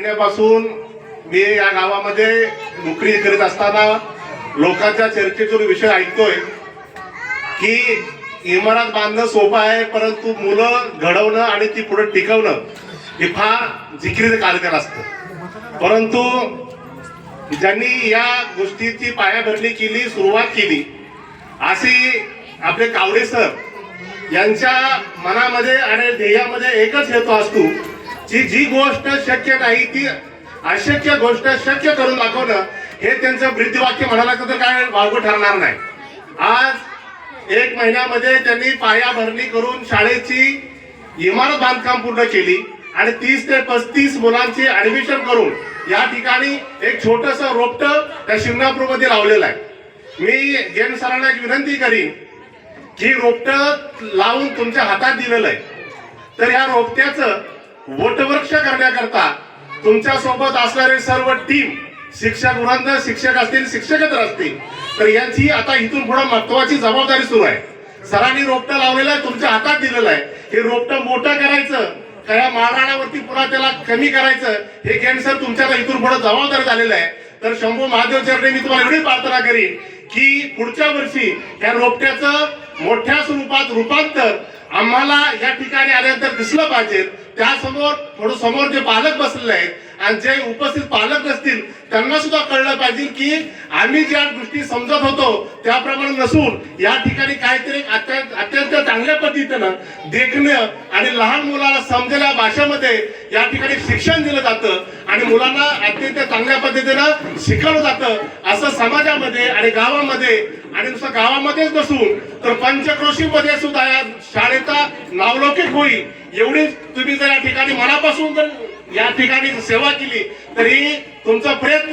महिन्यापासून मी या गावामध्ये नोकरी करीत असताना लोकांच्या चर्चेतून विषय ऐकतोय की इमारत बांधणं सोपं आहे, परंतु मुलं घडवणं आणि ती पुढे टिकवणं हे फार जिकिरीचं कार्य असतं. परंतु ज्यांनी या गोष्टीची पायाभरणी केली, सुरुवात केली, अशी आपले कावडे सर यांच्या मनामध्ये आणि ध्येयामध्ये एकच हेतू असतो की जी गोष्ट शक्य नाही ती अशक्य गोष्ट शक्य करून दाखवणं, हे त्यांचं ब्रीदवाक्य म्हणायला तर काय वावगं ठरणार नाही. आज 1 महिन्यामध्ये त्यांनी पायाभरणी करून शाळेची इमारत बांधकाम पूर्ण केली आणि 30 ते 35 मुलांची ऍडमिशन करून या ठिकाणी एक छोटस रोपटं त्या शिंगणापूरमध्ये लावलेलं आहे. मी जैन सरांना एक विनंती करीन की रोपटं लावून तुमच्या हातात दिलेलं आहे, तर या रोपट्याचं वटवृक्ष करण्याकरता तुमच्या सोबत असणारे सर्व टीम, शिक्षक वृंद, शिक्षक असतील, शिक्षकेतर असतील, तर यांची आता इथून पुढे महत्वाची जबाबदारी सुरू आहे. सरांनी रोपटं लावलेलं आहे, तुमच्या हातात दिलेलं आहे. हे रोपटं मोठं करायचं का या माळरानावरती पुन्हा त्याला कमी करायचं, हे जैन सर तुमच्या इथून पुढे जबाबदारी झालेलं आहे. तर शंभू महादेव चरणी मी तुम्हाला एवढी प्रार्थना करीन की पुढच्या वर्षी या रोपट्याचं मोठ्या स्वरूपात रूपांतर आम्हाला या ठिकाणी आल्यानंतर दिसलं पाहिजे. त्यासमोर थोडं समोर जे पालक बसलेले आहेत आणि जे उपस्थित पालक नसतील त्यांना सुद्धा कळलं पाहिजे की आम्ही ज्या गोष्टी समजत होतो त्याप्रमाणे नसून या ठिकाणी काहीतरी अत्यंत चांगल्या पद्धतीनं देखणं आणि लहान मुलाला समजेल्या भाषेमध्ये या ठिकाणी शिक्षण दिलं जातं आणि मुलांना अत्यंत चांगल्या पद्धतीनं शिकवलं जातं. असं समाजामध्ये आणि गावामध्ये, आणि नुसतं गावामध्येच नसून तर पंचक्रोशीमध्ये सुद्धा या शाळेचा नावलौकिक होईल एवढी तुम्ही जर या ठिकाणी मनापासून जर या ठिकाणी सेवा केली तरी तुमचा प्रयत्न